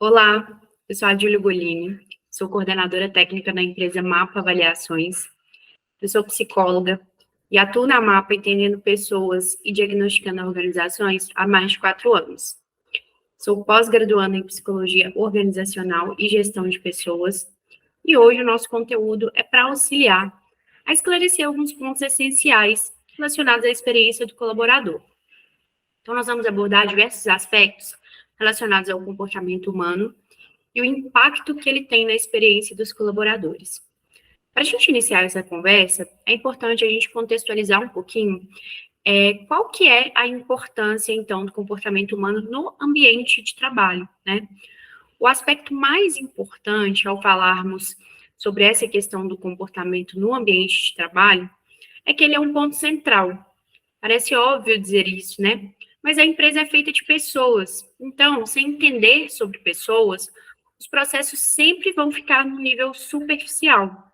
Olá, eu sou a Júlia Golini, sou coordenadora técnica da empresa Mapa Avaliações. Eu sou psicóloga e atuo na Mapa entendendo pessoas e diagnosticando organizações há mais de 4 anos. Sou pós-graduanda em Psicologia Organizacional e Gestão de Pessoas e hoje o nosso conteúdo é para auxiliar a esclarecer alguns pontos essenciais relacionados à experiência do colaborador. Então, nós vamos abordar diversos aspectos relacionados ao comportamento humano e o impacto que ele tem na experiência dos colaboradores. Para a gente iniciar essa conversa, é importante a gente contextualizar um pouquinho qual que é a importância, então, do comportamento humano no ambiente de trabalho, né? O aspecto mais importante ao falarmos sobre essa questão do comportamento no ambiente de trabalho é que ele é um ponto central. Parece óbvio dizer isso, né? Mas a empresa é feita de pessoas. Então, sem entender sobre pessoas, os processos sempre vão ficar no nível superficial.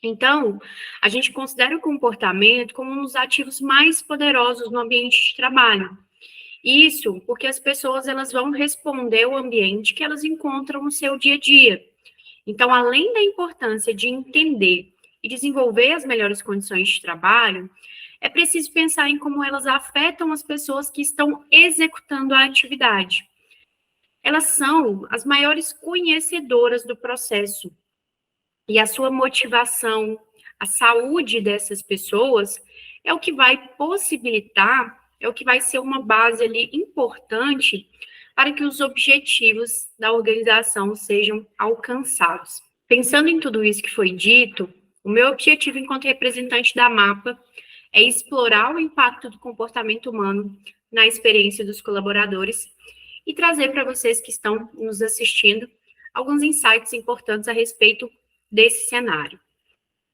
Então, a gente considera o comportamento como um dos ativos mais poderosos no ambiente de trabalho. Isso porque as pessoas elas vão responder ao ambiente que elas encontram no seu dia a dia. Então, além da importância de entender e desenvolver as melhores condições de trabalho, é preciso pensar em como elas afetam as pessoas que estão executando a atividade. Elas são as maiores conhecedoras do processo e a sua motivação, a saúde dessas pessoas é o que vai possibilitar, é o que vai ser uma base ali importante para que os objetivos da organização sejam alcançados. Pensando em tudo isso que foi dito, o meu objetivo enquanto representante da MAPA é explorar o impacto do comportamento humano na experiência dos colaboradores e trazer para vocês que estão nos assistindo alguns insights importantes a respeito desse cenário.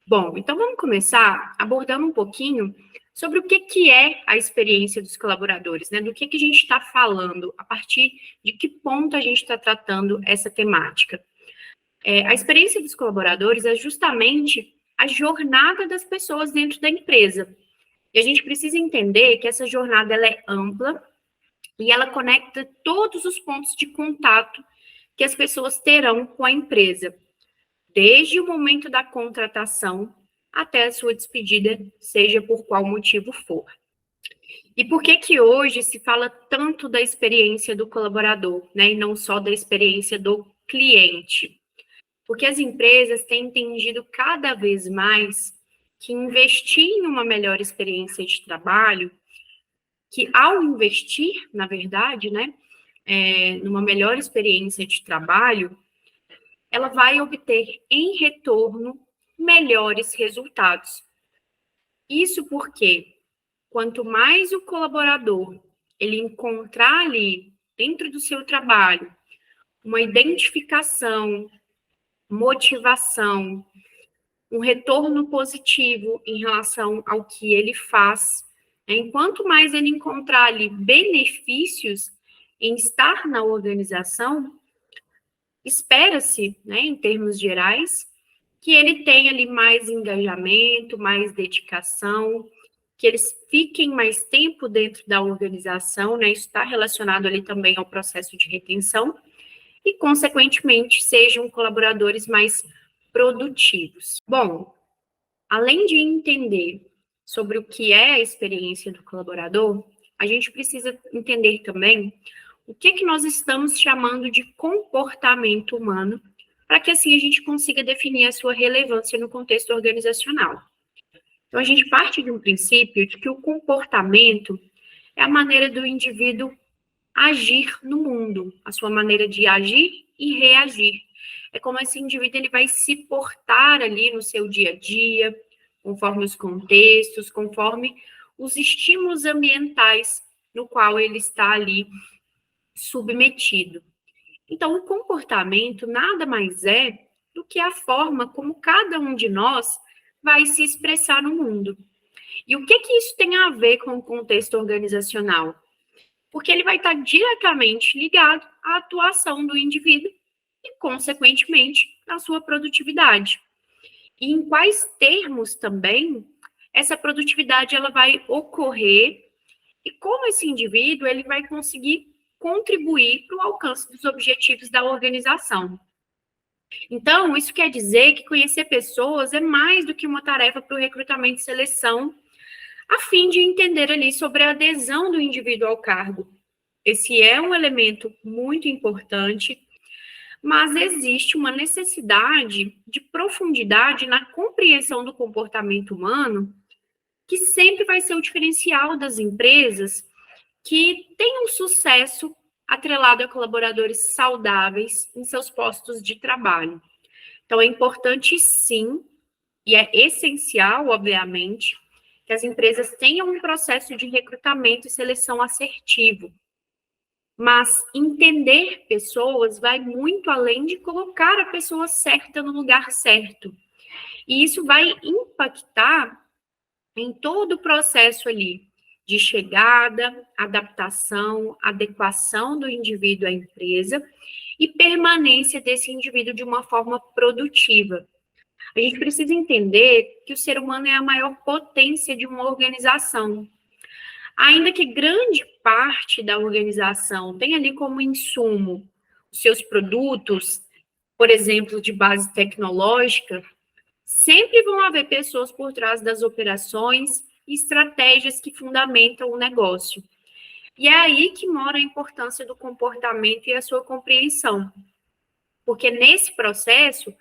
Bom, então vamos começar abordando um pouquinho sobre o que é a experiência dos colaboradores, né? Do que a gente está falando, a partir de que ponto a gente está tratando essa temática. A experiência dos colaboradores é justamente a jornada das pessoas dentro da empresa. E a gente precisa entender que essa jornada ela é ampla e ela conecta todos os pontos de contato que as pessoas terão com a empresa, desde o momento da contratação até a sua despedida, seja por qual motivo for. E por que hoje se fala tanto da experiência do colaborador, né, e não só da experiência do cliente? Porque as empresas têm entendido cada vez mais que investir em uma melhor experiência de trabalho, que ao investir, na verdade, né, numa melhor experiência de trabalho, ela vai obter em retorno melhores resultados. Isso porque quanto mais o colaborador ele encontrar ali dentro do seu trabalho uma identificação, motivação, um retorno positivo em relação ao que ele faz, né? Enquanto mais ele encontrar ali benefícios em estar na organização, espera-se, né, em termos gerais, que ele tenha ali mais engajamento, mais dedicação, que eles fiquem mais tempo dentro da organização, né? Isso está relacionado ali também ao processo de retenção e, consequentemente, sejam colaboradores mais produtivos. Bom, além de entender sobre o que é a experiência do colaborador, a gente precisa entender também o que nós estamos chamando de comportamento humano, para que assim a gente consiga definir a sua relevância no contexto organizacional. Então, a gente parte de um princípio de que o comportamento é a maneira do indivíduo agir no mundo, a sua maneira de agir e reagir. É como esse indivíduo ele vai se portar ali no seu dia a dia, conforme os contextos, conforme os estímulos ambientais no qual ele está ali submetido. Então, o comportamento nada mais é do que a forma como cada um de nós vai se expressar no mundo. E o que isso tem a ver com o contexto organizacional? Porque ele vai estar diretamente ligado à atuação do indivíduo e, consequentemente, à sua produtividade. E em quais termos também essa produtividade ela vai ocorrer e como esse indivíduo ele vai conseguir contribuir para o alcance dos objetivos da organização. Então, isso quer dizer que conhecer pessoas é mais do que uma tarefa para o recrutamento e seleção, a fim de entender ali sobre a adesão do indivíduo ao cargo. Esse é um elemento muito importante, mas existe uma necessidade de profundidade na compreensão do comportamento humano, que sempre vai ser o diferencial das empresas que têm um sucesso atrelado a colaboradores saudáveis em seus postos de trabalho. Então, é importante, sim, e é essencial, obviamente, que as empresas tenham um processo de recrutamento e seleção assertivo. Mas entender pessoas vai muito além de colocar a pessoa certa no lugar certo. E isso vai impactar em todo o processo ali de chegada, adaptação, adequação do indivíduo à empresa e permanência desse indivíduo de uma forma produtiva. A gente precisa entender que o ser humano é a maior potência de uma organização. Ainda que grande parte da organização tenha ali como insumo os seus produtos, por exemplo, de base tecnológica, sempre vão haver pessoas por trás das operações e estratégias que fundamentam o negócio. E é aí que mora a importância do comportamento e a sua compreensão. Porque nesse processo,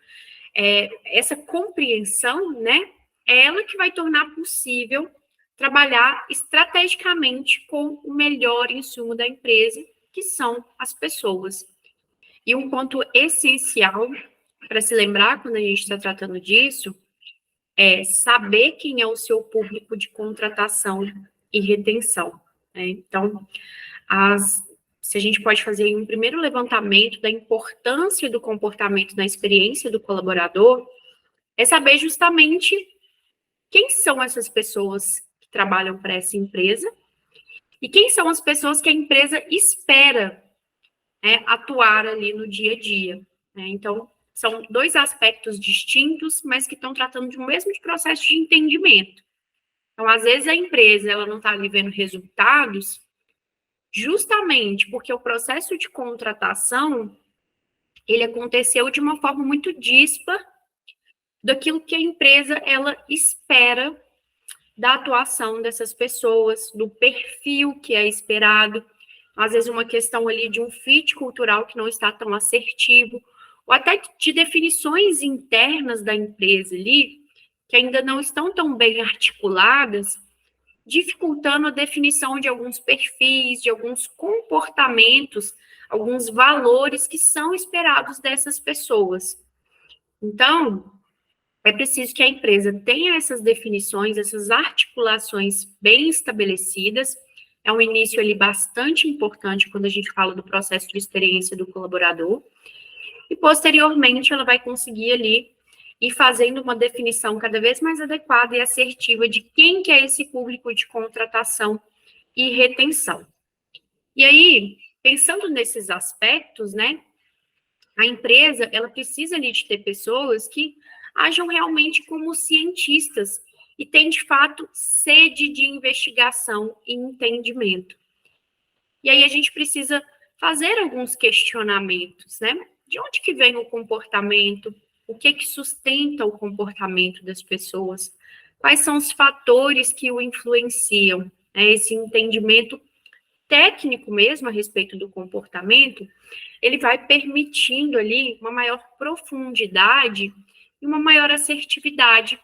essa compreensão, né, é ela que vai tornar possível trabalhar estrategicamente com o melhor insumo da empresa, que são as pessoas. E um ponto essencial para se lembrar quando a gente está tratando disso é saber quem é o seu público de contratação e retenção. Né? Então, se a gente pode fazer um primeiro levantamento da importância do comportamento na experiência do colaborador, é saber justamente quem são essas pessoas que trabalham para essa empresa e quem são as pessoas que a empresa espera, né, atuar ali no dia a dia. Né? Então, são dois aspectos distintos, mas que estão tratando de um mesmo processo de entendimento. Então, às vezes, a empresa ela não está ali vendo resultados, justamente porque o processo de contratação ele aconteceu de uma forma muito díspar daquilo que a empresa ela espera da atuação dessas pessoas, do perfil que é esperado, às vezes uma questão ali de um fit cultural que não está tão assertivo, ou até de definições internas da empresa ali, que ainda não estão tão bem articuladas, dificultando a definição de alguns perfis, de alguns comportamentos, alguns valores que são esperados dessas pessoas. Então, é preciso que a empresa tenha essas definições, essas articulações bem estabelecidas. É um início ali bastante importante quando a gente fala do processo de experiência do colaborador. E, posteriormente, ela vai conseguir ali ir fazendo uma definição cada vez mais adequada e assertiva de quem que é esse público de contratação e retenção. E aí, pensando nesses aspectos, né, a empresa, ela precisa ali de ter pessoas que ajam realmente como cientistas e têm, de fato, sede de investigação e entendimento. E aí a gente precisa fazer alguns questionamentos, né? De onde que vem o comportamento? O que sustenta o comportamento das pessoas? Quais são os fatores que o influenciam? Esse entendimento técnico mesmo a respeito do comportamento, ele vai permitindo ali uma maior profundidade e uma maior assertividade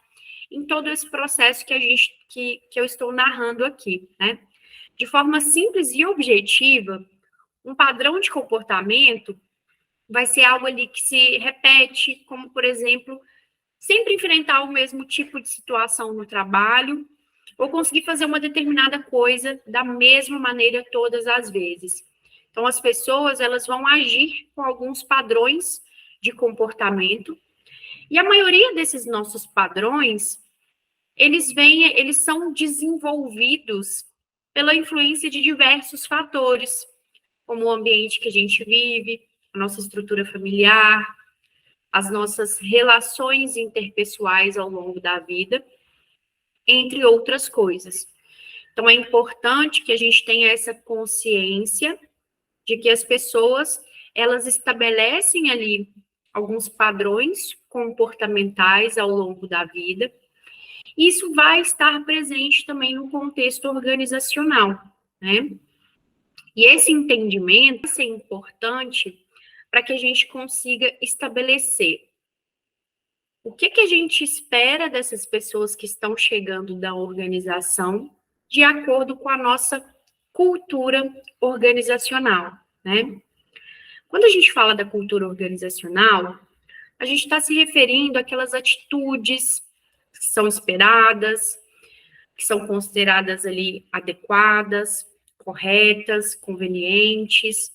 em todo esse processo que eu estou narrando aqui, né? De forma simples e objetiva, um padrão de comportamento vai ser algo ali que se repete, como, por exemplo, sempre enfrentar o mesmo tipo de situação no trabalho, ou conseguir fazer uma determinada coisa da mesma maneira todas as vezes. Então, as pessoas, elas vão agir com alguns padrões de comportamento, e a maioria desses nossos padrões, eles são desenvolvidos pela influência de diversos fatores, como o ambiente que a gente vive, a nossa estrutura familiar, as nossas relações interpessoais ao longo da vida, entre outras coisas. Então, é importante que a gente tenha essa consciência de que as pessoas, elas estabelecem ali alguns padrões comportamentais ao longo da vida, e isso vai estar presente também no contexto organizacional, né? E esse entendimento vai ser importante para que a gente consiga estabelecer o que a gente espera dessas pessoas que estão chegando da organização de acordo com a nossa cultura organizacional, né? Quando a gente fala da cultura organizacional, a gente está se referindo àquelas atitudes que são esperadas, que são consideradas ali adequadas, corretas, convenientes,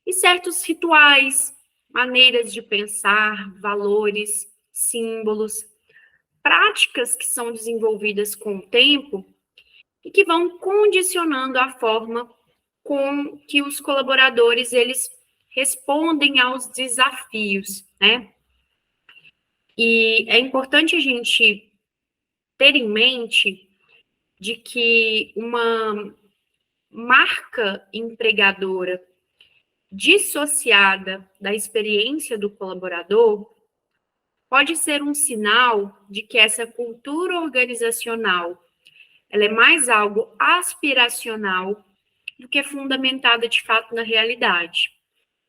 e certos rituais, maneiras de pensar, valores, símbolos, práticas que são desenvolvidas com o tempo e que vão condicionando a forma com que os colaboradores eles respondem aos desafios, né? E é importante a gente ter em mente de que uma marca empregadora dissociada da experiência do colaborador pode ser um sinal de que essa cultura organizacional ela é mais algo aspiracional do que fundamentada de fato na realidade.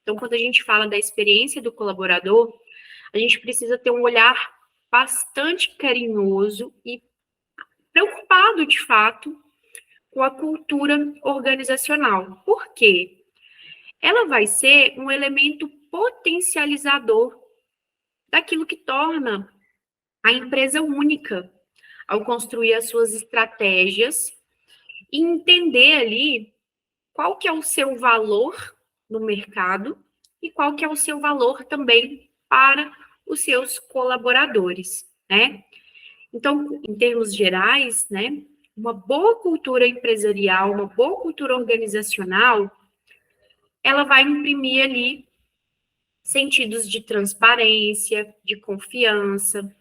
Então, quando a gente fala da experiência do colaborador, a gente precisa ter um olhar bastante carinhoso e preocupado, de fato, com a cultura organizacional. Por quê? Ela vai ser um elemento potencializador daquilo que torna a empresa única, ao construir as suas estratégias e entender ali qual que é o seu valor no mercado e qual que é o seu valor também para os seus colaboradores, né? Então, em termos gerais, né, uma boa cultura empresarial, uma boa cultura organizacional, ela vai imprimir ali sentidos de transparência, de confiança,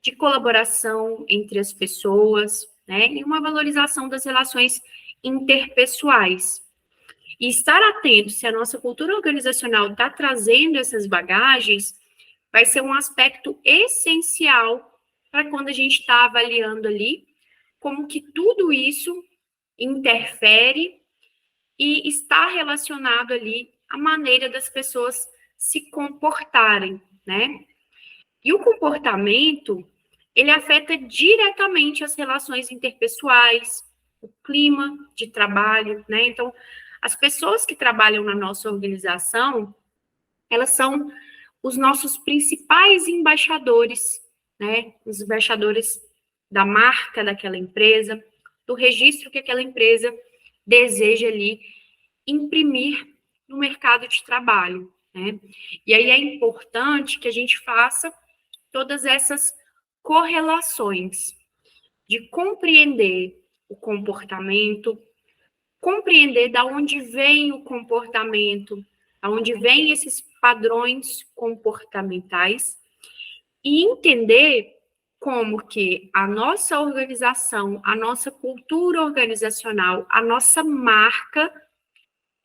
de colaboração entre as pessoas, né, e uma valorização das relações interpessoais. E estar atento se a nossa cultura organizacional está trazendo essas bagagens vai ser um aspecto essencial para quando a gente está avaliando ali como que tudo isso interfere e está relacionado ali à maneira das pessoas se comportarem, né? E o comportamento, ele afeta diretamente as relações interpessoais, o clima de trabalho, né? Então, as pessoas que trabalham na nossa organização, elas são os nossos principais embaixadores, né? Os embaixadores da marca daquela empresa, do registro que aquela empresa deseja ali imprimir no mercado de trabalho, né? E aí é importante que a gente faça todas essas correlações de compreender o comportamento, compreender da onde vem o comportamento, aonde vem esses padrões comportamentais e entender como que a nossa organização, a nossa cultura organizacional, a nossa marca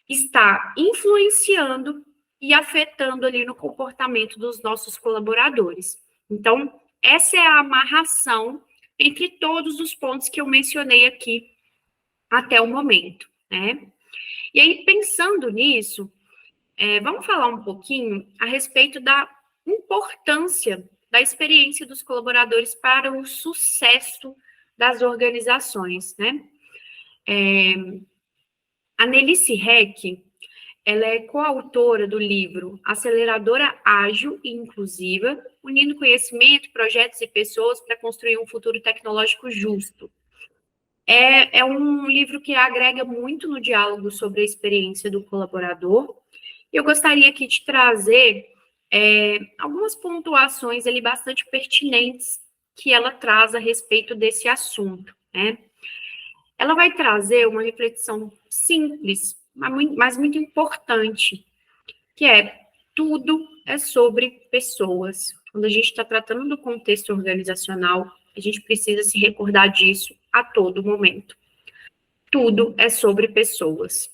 está influenciando e afetando ali no comportamento dos nossos colaboradores. Então, essa é a amarração entre todos os pontos que eu mencionei aqui até o momento, né? E aí, pensando nisso, vamos falar um pouquinho a respeito da importância da experiência dos colaboradores para o sucesso das organizações, né? A Nelice Heck, ela é coautora do livro Aceleradora Ágil e Inclusiva, unindo conhecimento, projetos e pessoas para construir um futuro tecnológico justo. É um livro que agrega muito no diálogo sobre a experiência do colaborador. Eu gostaria aqui de trazer algumas pontuações ali bastante pertinentes que ela traz a respeito desse assunto, né? Ela vai trazer uma reflexão simples, mas muito importante, que é tudo é sobre pessoas. Quando a gente está tratando do contexto organizacional, a gente precisa se recordar disso a todo momento. Tudo é sobre pessoas.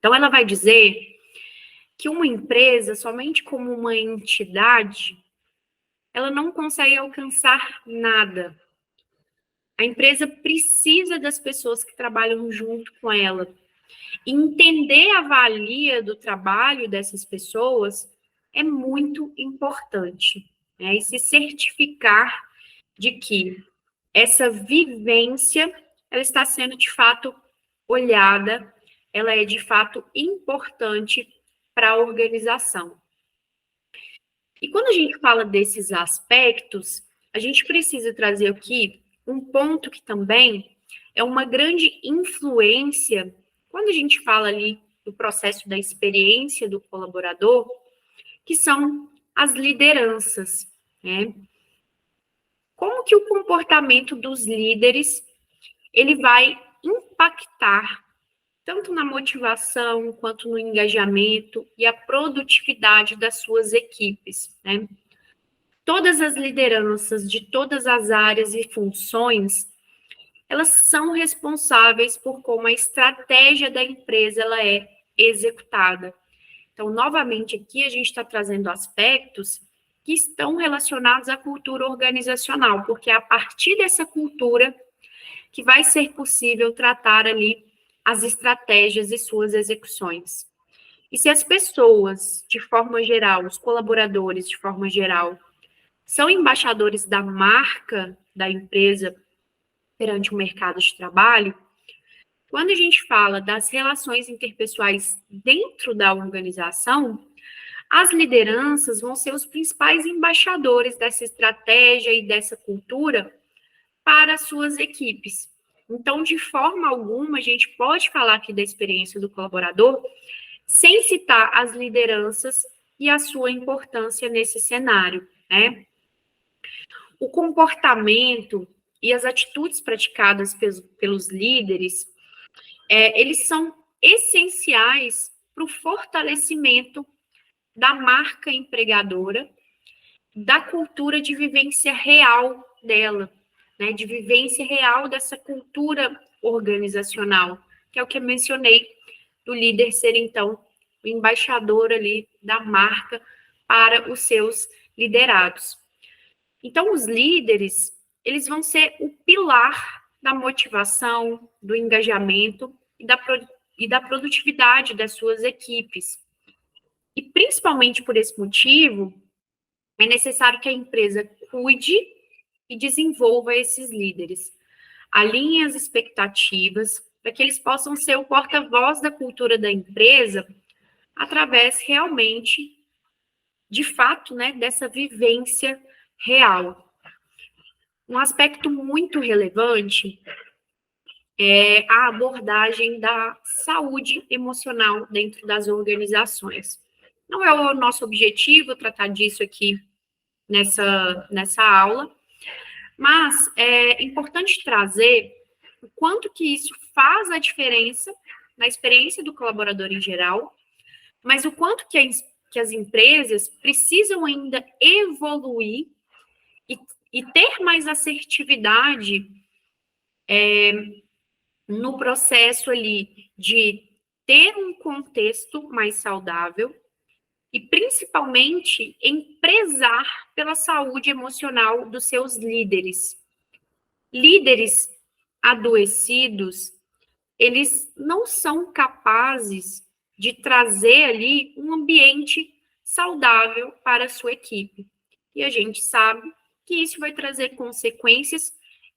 Então, ela vai dizer que uma empresa, somente como uma entidade, ela não consegue alcançar nada. A empresa precisa das pessoas que trabalham junto com ela. Entender a valia do trabalho dessas pessoas é muito importante, né? E se certificar de que essa vivência ela está sendo de fato olhada, ela é de fato importante para a organização. E quando a gente fala desses aspectos, a gente precisa trazer aqui um ponto que também é uma grande influência, quando a gente fala ali do processo da experiência do colaborador, que são as lideranças, né? Como que o comportamento dos líderes, ele vai impactar tanto na motivação, quanto no engajamento e a produtividade das suas equipes, né? Todas as lideranças de todas as áreas e funções, elas são responsáveis por como a estratégia da empresa ela é executada. Então, novamente, aqui a gente está trazendo aspectos que estão relacionados à cultura organizacional, porque é a partir dessa cultura que vai ser possível tratar ali as estratégias e suas execuções. E se as pessoas, de forma geral, os colaboradores, de forma geral, são embaixadores da marca da empresa perante o mercado de trabalho, quando a gente fala das relações interpessoais dentro da organização, as lideranças vão ser os principais embaixadores dessa estratégia e dessa cultura para as suas equipes. Então, de forma alguma, a gente pode falar aqui da experiência do colaborador sem citar as lideranças e a sua importância nesse cenário, né? O comportamento e as atitudes praticadas pelos líderes, eles são essenciais para o fortalecimento da marca empregadora, da cultura de vivência real dela, né, de vivência real dessa cultura organizacional, que é o que eu mencionei, do líder ser, então, o embaixador ali da marca para os seus liderados. Então, os líderes, eles vão ser o pilar da motivação, do engajamento e da produtividade das suas equipes. E, principalmente por esse motivo, é necessário que a empresa cuide e desenvolva esses líderes, alinhe as expectativas para que eles possam ser o porta-voz da cultura da empresa através realmente, de fato, né, dessa vivência real. Um aspecto muito relevante é a abordagem da saúde emocional dentro das organizações. Não é o nosso objetivo tratar disso aqui nessa aula, mas é importante trazer o quanto que isso faz a diferença na experiência do colaborador em geral, mas o quanto que as empresas precisam ainda evoluir e ter mais assertividade no processo ali de ter um contexto mais saudável e, principalmente, em prezar pela saúde emocional dos seus líderes. Líderes adoecidos, eles não são capazes de trazer ali um ambiente saudável para a sua equipe. E a gente sabe que isso vai trazer consequências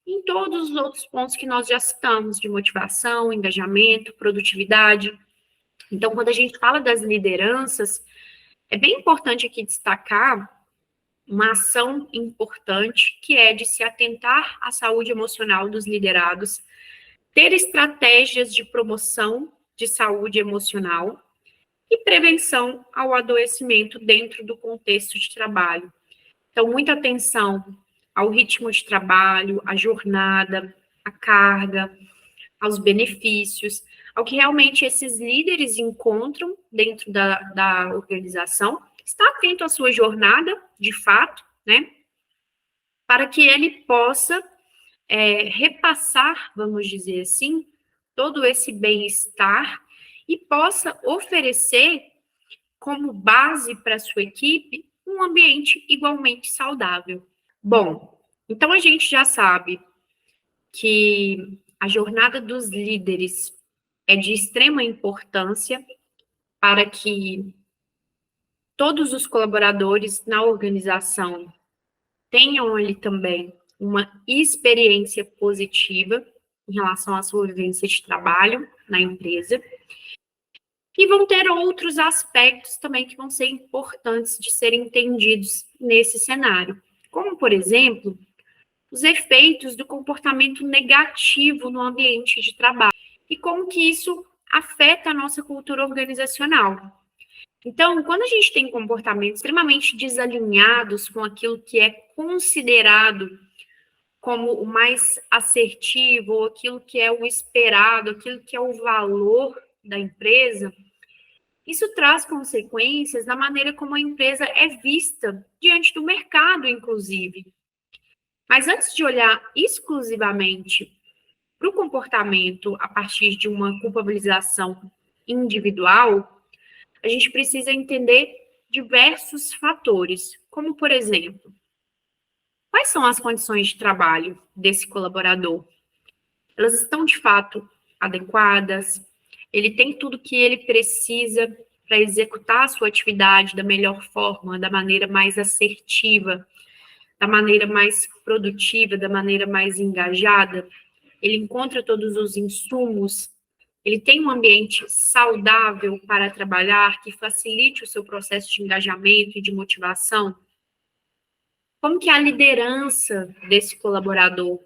em todos os outros pontos que nós já citamos, de motivação, engajamento, produtividade. Então, quando a gente fala das lideranças, é bem importante aqui destacar uma ação importante, que é de se atentar à saúde emocional dos liderados, ter estratégias de promoção de saúde emocional e prevenção ao adoecimento dentro do contexto de trabalho. Então, muita atenção ao ritmo de trabalho, à jornada, à carga, aos benefícios, ao que realmente esses líderes encontram dentro da organização, está atento à sua jornada, de fato, né, para que ele possa repassar, vamos dizer assim, todo esse bem-estar e possa oferecer como base para a sua equipe um ambiente igualmente saudável. Bom, então a gente já sabe que a jornada dos líderes é de extrema importância para que todos os colaboradores na organização tenham ali também uma experiência positiva em relação à sua vivência de trabalho na empresa. E vão ter outros aspectos também que vão ser importantes de serem entendidos nesse cenário, como, por exemplo, os efeitos do comportamento negativo no ambiente de trabalho e como que isso afeta a nossa cultura organizacional. Então, quando a gente tem comportamentos extremamente desalinhados com aquilo que é considerado como o mais assertivo, ou aquilo que é o esperado, aquilo que é o valor da empresa, isso traz consequências na maneira como a empresa é vista diante do mercado, inclusive. Mas antes de olhar exclusivamente para o comportamento a partir de uma culpabilização individual, a gente precisa entender diversos fatores, como, por exemplo, quais são as condições de trabalho desse colaborador? Elas estão, de fato, adequadas? Ele tem tudo que ele precisa para executar a sua atividade da melhor forma, da maneira mais assertiva, da maneira mais produtiva, da maneira mais engajada? Ele encontra todos os insumos, ele tem um ambiente saudável para trabalhar, que facilite o seu processo de engajamento e de motivação? Como que é a liderança desse colaborador?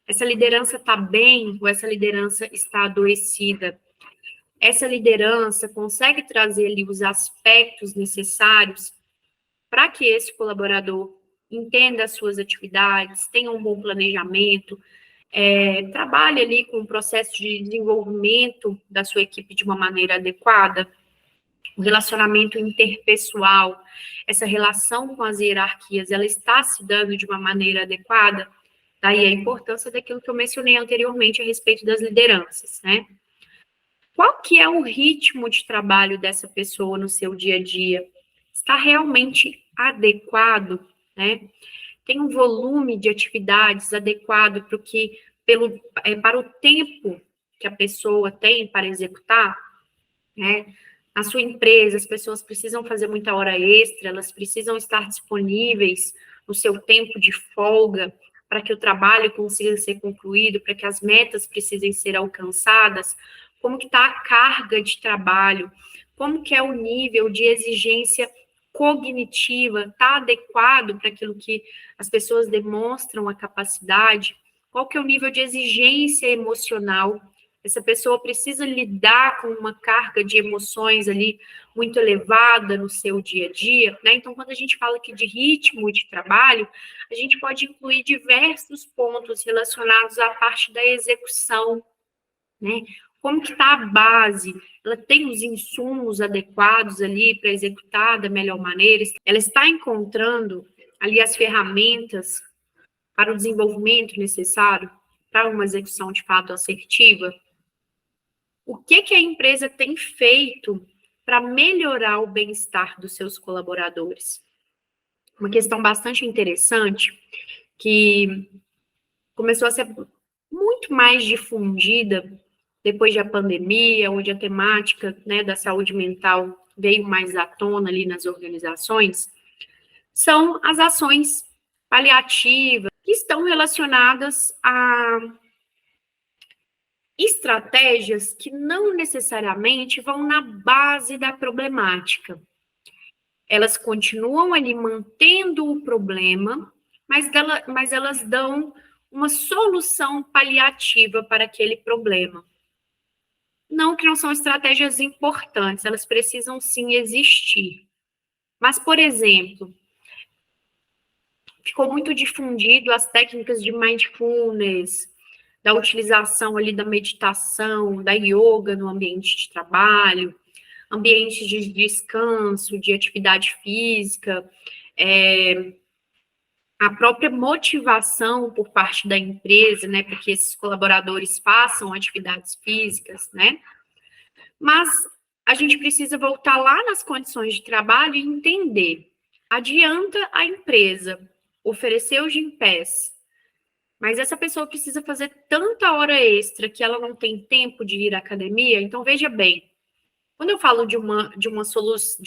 Essa liderança está bem ou essa liderança está adoecida? Essa liderança consegue trazer ali os aspectos necessários para que esse colaborador entenda as suas atividades, tenha um bom planejamento, trabalhe ali com o processo de desenvolvimento da sua equipe de uma maneira adequada? O relacionamento interpessoal, essa relação com as hierarquias, ela está se dando de uma maneira adequada? Daí a importância daquilo que eu mencionei anteriormente a respeito das lideranças, né? Qual que é o ritmo de trabalho dessa pessoa no seu dia a dia? Está realmente adequado, né? Tem um volume de atividades adequado para o tempo que a pessoa tem para executar, né? Na sua empresa, as pessoas precisam fazer muita hora extra, elas precisam estar disponíveis no seu tempo de folga para que o trabalho consiga ser concluído, para que as metas precisem ser alcançadas. Como que está a carga de trabalho? Como que é o nível de exigência cognitiva? Está adequado para aquilo que as pessoas demonstram a capacidade? Qual que é o nível de exigência emocional? Essa pessoa precisa lidar com uma carga de emoções ali muito elevada no seu dia a dia, né? Então, quando a gente fala aqui de ritmo de trabalho, a gente pode incluir diversos pontos relacionados à parte da execução, né? Como que está a base? Ela tem os insumos adequados ali para executar da melhor maneira? Ela está encontrando ali as ferramentas para o desenvolvimento necessário para uma execução de fato assertiva? O que a empresa tem feito para melhorar o bem-estar dos seus colaboradores? Uma questão bastante interessante que começou a ser muito mais difundida depois da pandemia, onde a temática, né, da saúde mental veio mais à tona ali nas organizações, são as ações paliativas que estão relacionadas a estratégias que não necessariamente vão na base da problemática. Elas continuam ali mantendo o problema, mas elas dão uma solução paliativa para aquele problema. Não que não são estratégias importantes, elas precisam sim existir. Mas, por exemplo, ficou muito difundido as técnicas de mindfulness, da utilização ali da meditação, da yoga no ambiente de trabalho, ambiente de descanso, de atividade física, a própria motivação por parte da empresa, né, para que esses colaboradores façam atividades físicas, né? Mas a gente precisa voltar lá nas condições de trabalho e entender. Adianta a empresa oferecer o Gympass, mas essa pessoa precisa fazer tanta hora extra que ela não tem tempo de ir à academia? Então, veja bem, quando eu falo de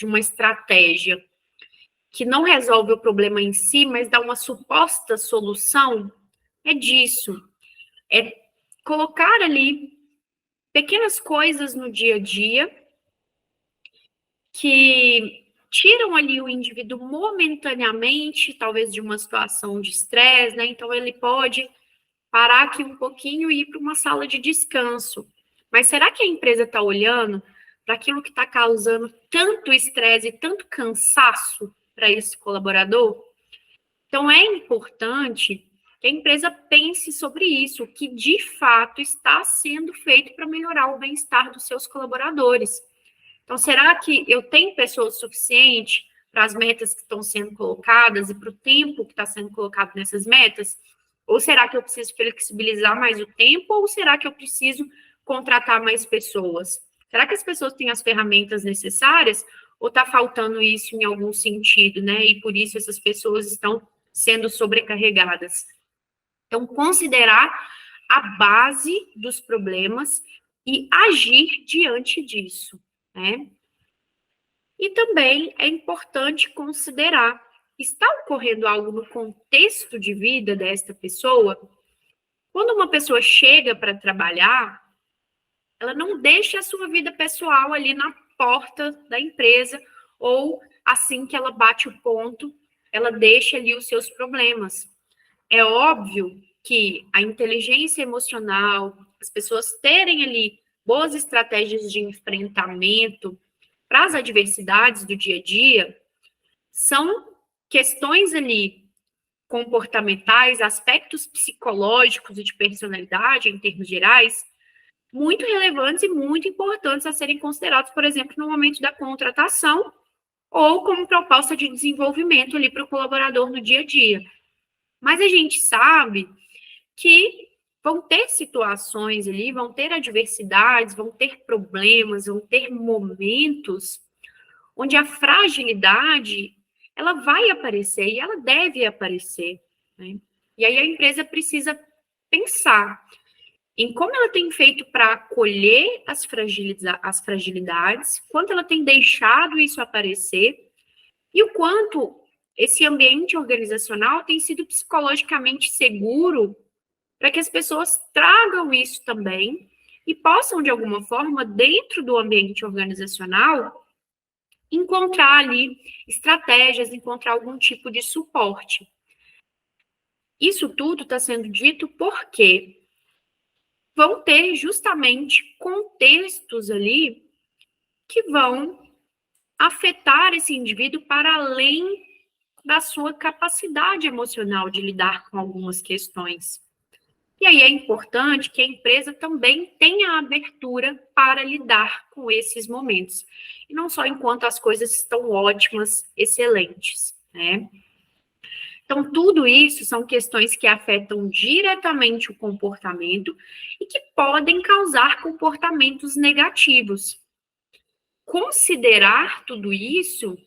uma estratégia que não resolve o problema em si, mas dá uma suposta solução, é disso. É colocar ali pequenas coisas no dia a dia que tiram ali o indivíduo momentaneamente, talvez de uma situação de estresse, né? Então ele pode parar aqui um pouquinho e ir para uma sala de descanso. Mas será que a empresa está olhando para aquilo que está causando tanto estresse e tanto cansaço para esse colaborador? Então é importante que a empresa pense sobre isso, o que de fato está sendo feito para melhorar o bem-estar dos seus colaboradores. Então, será que eu tenho pessoas suficientes para as metas que estão sendo colocadas e para o tempo que está sendo colocado nessas metas? Ou será que eu preciso flexibilizar mais o tempo? Ou será que eu preciso contratar mais pessoas? Será que as pessoas têm as ferramentas necessárias? Ou está faltando isso em algum sentido, né? E por isso essas pessoas estão sendo sobrecarregadas. Então, considerar a base dos problemas e agir diante disso, né? E também é importante considerar, está ocorrendo algo no contexto de vida desta pessoa? Quando uma pessoa chega para trabalhar, ela não deixa a sua vida pessoal ali na porta da empresa, ou assim que ela bate o ponto, ela deixa ali os seus problemas. É óbvio que a inteligência emocional, as pessoas terem ali boas estratégias de enfrentamento para as adversidades do dia a dia, são questões ali comportamentais, aspectos psicológicos e de personalidade, em termos gerais, muito relevantes e muito importantes a serem considerados, por exemplo, no momento da contratação ou como proposta de desenvolvimento ali para o colaborador no dia a dia. Mas a gente sabe que vão ter situações ali, vão ter adversidades, vão ter problemas, vão ter momentos onde a fragilidade ela vai aparecer e ela deve aparecer, né? E aí a empresa precisa pensar em como ela tem feito para acolher as fragilidades, quanto ela tem deixado isso aparecer e o quanto esse ambiente organizacional tem sido psicologicamente seguro para que as pessoas tragam isso também e possam, de alguma forma, dentro do ambiente organizacional, encontrar ali estratégias, encontrar algum tipo de suporte. Isso tudo está sendo dito porque vão ter justamente contextos ali que vão afetar esse indivíduo para além da sua capacidade emocional de lidar com algumas questões. E aí é importante que a empresa também tenha abertura para lidar com esses momentos. E não só enquanto as coisas estão ótimas, excelentes, né? Então, tudo isso são questões que afetam diretamente o comportamento e que podem causar comportamentos negativos. Considerar tudo isso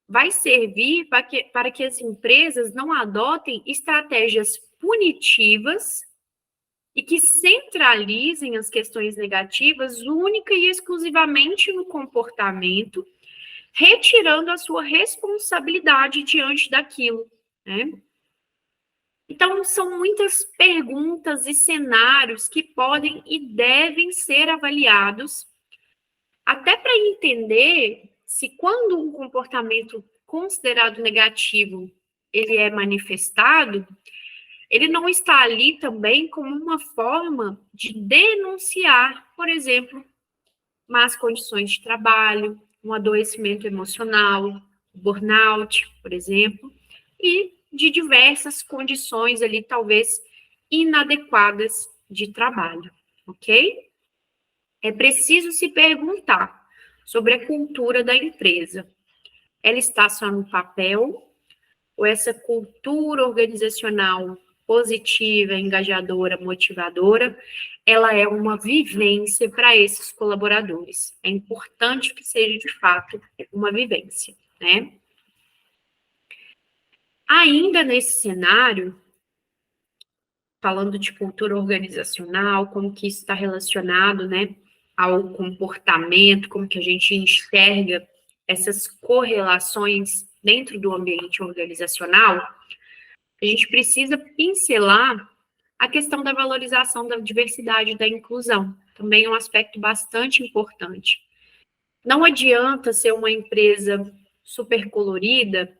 vai servir para que as empresas não adotem estratégias punitivas e que centralizem as questões negativas única e exclusivamente no comportamento, retirando a sua responsabilidade diante daquilo, né? Então, são muitas perguntas e cenários que podem e devem ser avaliados, até para entender se quando um comportamento considerado negativo ele é manifestado, ele não está ali também como uma forma de denunciar, por exemplo, más condições de trabalho, um adoecimento emocional, burnout, por exemplo, e de diversas condições ali, talvez inadequadas de trabalho, ok? É preciso se perguntar sobre a cultura da empresa. Ela está só no papel? Ou essa cultura organizacional positiva, engajadora, motivadora, ela é uma vivência para esses colaboradores. É importante que seja, de fato, uma vivência, né? Ainda nesse cenário, falando de cultura organizacional, como que isso está relacionado, né, ao comportamento, como que a gente enxerga essas correlações dentro do ambiente organizacional, a gente precisa pincelar a questão da valorização da diversidade e da inclusão. Também é um aspecto bastante importante. Não adianta ser uma empresa super colorida,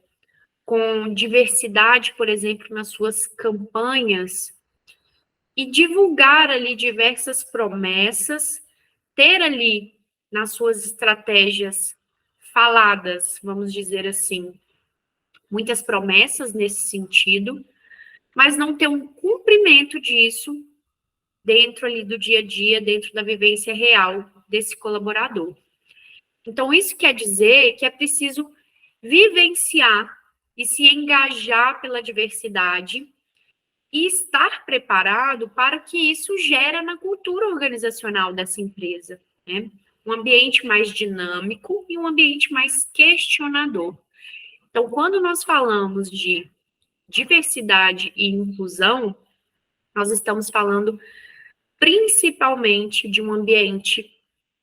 com diversidade, por exemplo, nas suas campanhas, e divulgar ali diversas promessas, ter ali nas suas estratégias faladas, vamos dizer assim, muitas promessas nesse sentido, mas não ter um cumprimento disso dentro ali do dia a dia, dentro da vivência real desse colaborador. Então, isso quer dizer que é preciso vivenciar e se engajar pela diversidade e estar preparado para que isso gere na cultura organizacional dessa empresa, né? Um ambiente mais dinâmico e um ambiente mais questionador. Então, quando nós falamos de diversidade e inclusão, nós estamos falando principalmente de um ambiente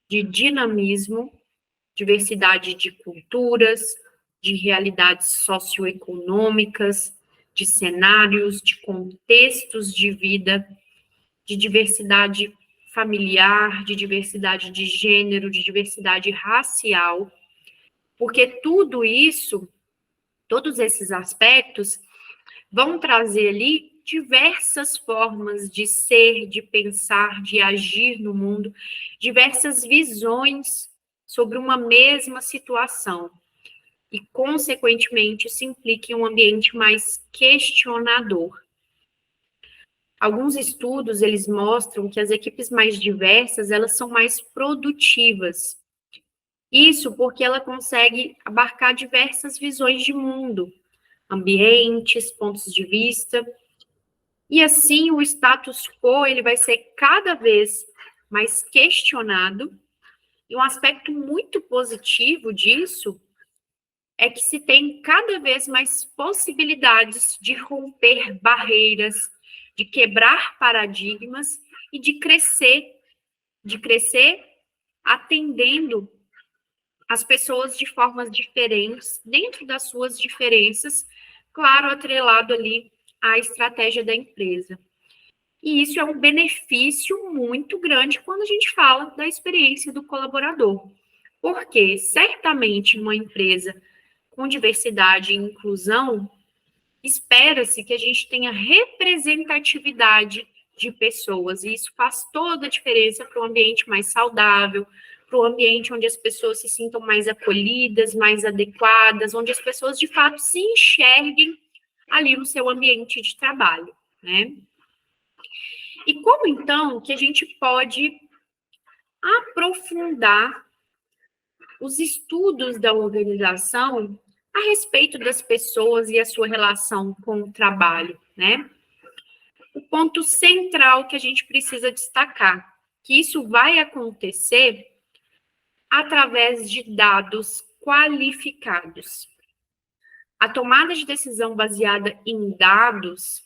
de dinamismo, diversidade de culturas, de realidades socioeconômicas, de cenários, de contextos de vida, de diversidade familiar, de diversidade de gênero, de diversidade racial, porque tudo isso, todos esses aspectos, vão trazer ali diversas formas de ser, de pensar, de agir no mundo, diversas visões sobre uma mesma situação. E, consequentemente, isso implica em um ambiente mais questionador. Alguns estudos, eles mostram que as equipes mais diversas, elas são mais produtivas. Isso porque ela consegue abarcar diversas visões de mundo, ambientes, pontos de vista, e assim o status quo ele vai ser cada vez mais questionado, e um aspecto muito positivo disso é que se tem cada vez mais possibilidades de romper barreiras, de quebrar paradigmas e de crescer atendendo as pessoas de formas diferentes, dentro das suas diferenças, claro, atrelado ali à estratégia da empresa. E isso é um benefício muito grande quando a gente fala da experiência do colaborador. Porque certamente uma empresa com diversidade e inclusão, espera-se que a gente tenha representatividade de pessoas, e isso faz toda a diferença para um ambiente mais saudável, para um ambiente onde as pessoas se sintam mais acolhidas, mais adequadas, onde as pessoas, de fato, se enxerguem ali no seu ambiente de trabalho, né? E como, então, que a gente pode aprofundar os estudos da organização a respeito das pessoas e a sua relação com o trabalho, né? O ponto central que a gente precisa destacar, que isso vai acontecer através de dados qualificados. A tomada de decisão baseada em dados,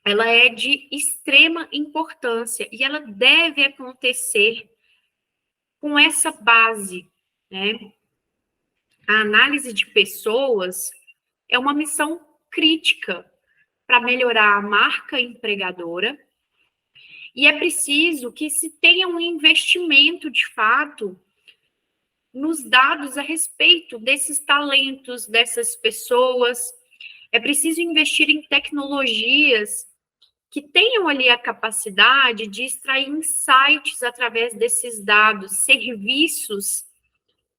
ela é de extrema importância e ela deve acontecer com essa base, né? A análise de pessoas é uma missão crítica para melhorar a marca empregadora e é preciso que se tenha um investimento de fato nos dados a respeito desses talentos, dessas pessoas. É preciso investir em tecnologias que tenham ali a capacidade de extrair insights através desses dados, serviços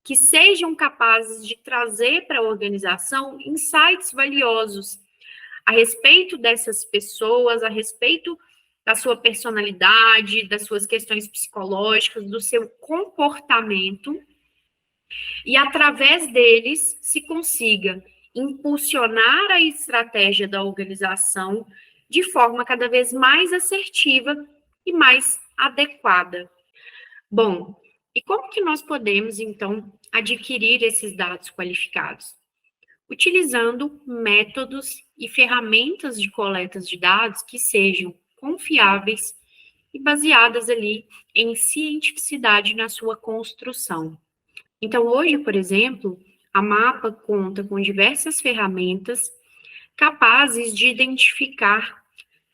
que sejam capazes de trazer para a organização insights valiosos a respeito dessas pessoas, a respeito da sua personalidade, das suas questões psicológicas, do seu comportamento, e através deles se consiga impulsionar a estratégia da organização de forma cada vez mais assertiva e mais adequada. Bom, e como que nós podemos, então, adquirir esses dados qualificados? Utilizando métodos e ferramentas de coleta de dados que sejam confiáveis e baseadas ali em cientificidade na sua construção. Então, hoje, por exemplo, a Mapa conta com diversas ferramentas capazes de identificar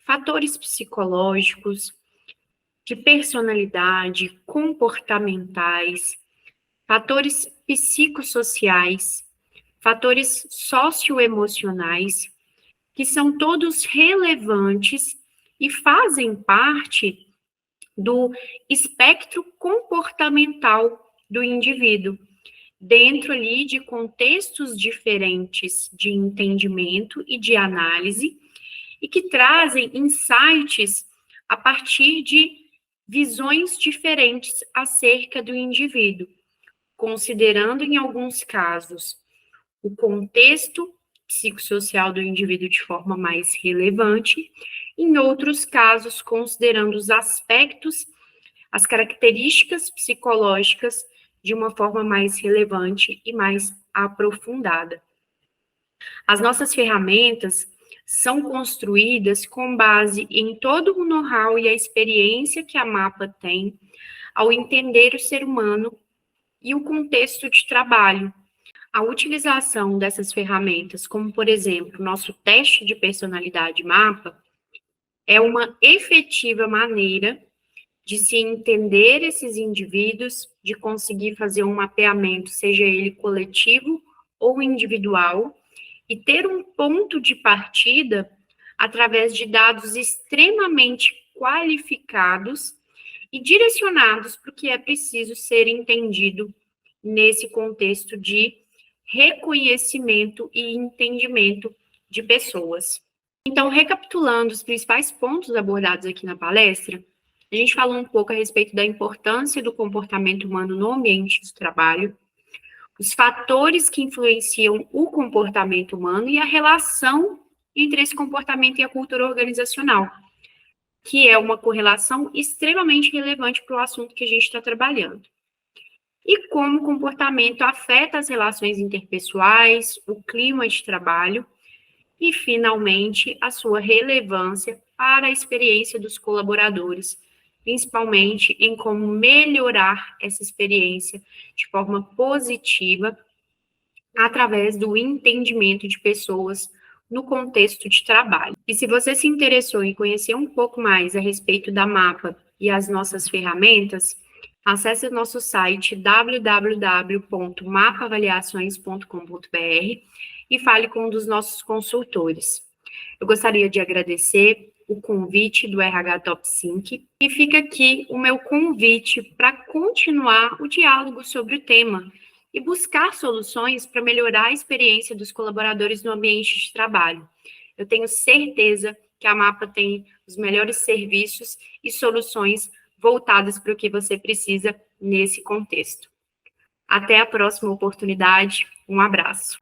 fatores psicológicos, de personalidade, comportamentais, fatores psicossociais, fatores socioemocionais, que são todos relevantes e fazem parte do espectro comportamental do indivíduo, dentro ali de contextos diferentes de entendimento e de análise, e que trazem insights a partir de visões diferentes acerca do indivíduo, considerando, em alguns casos, o contexto psicossocial do indivíduo de forma mais relevante, em outros casos, considerando os aspectos, as características psicológicas de uma forma mais relevante e mais aprofundada. As nossas ferramentas são construídas com base em todo o know-how e a experiência que a Mapa tem ao entender o ser humano e o contexto de trabalho. A utilização dessas ferramentas, como, por exemplo, o nosso teste de personalidade Mapa, é uma efetiva maneira de se entender esses indivíduos, de conseguir fazer um mapeamento, seja ele coletivo ou individual, e ter um ponto de partida através de dados extremamente qualificados e direcionados para o que é preciso ser entendido nesse contexto de reconhecimento e entendimento de pessoas. Então, recapitulando os principais pontos abordados aqui na palestra, a gente falou um pouco a respeito da importância do comportamento humano no ambiente de trabalho, os fatores que influenciam o comportamento humano e a relação entre esse comportamento e a cultura organizacional, que é uma correlação extremamente relevante para o assunto que a gente está trabalhando. E como o comportamento afeta as relações interpessoais, o clima de trabalho e, finalmente, a sua relevância para a experiência dos colaboradores, principalmente em como melhorar essa experiência de forma positiva através do entendimento de pessoas no contexto de trabalho. E se você se interessou em conhecer um pouco mais a respeito da Mapa e as nossas ferramentas, acesse o nosso site www.mapaavaliações.com.br e fale com um dos nossos consultores. Eu gostaria de agradecer o convite do RH Top Sync e fica aqui o meu convite para continuar o diálogo sobre o tema e buscar soluções para melhorar a experiência dos colaboradores no ambiente de trabalho. Eu tenho certeza que a Mapa tem os melhores serviços e soluções voltadas para o que você precisa nesse contexto. Até a próxima oportunidade. Um abraço.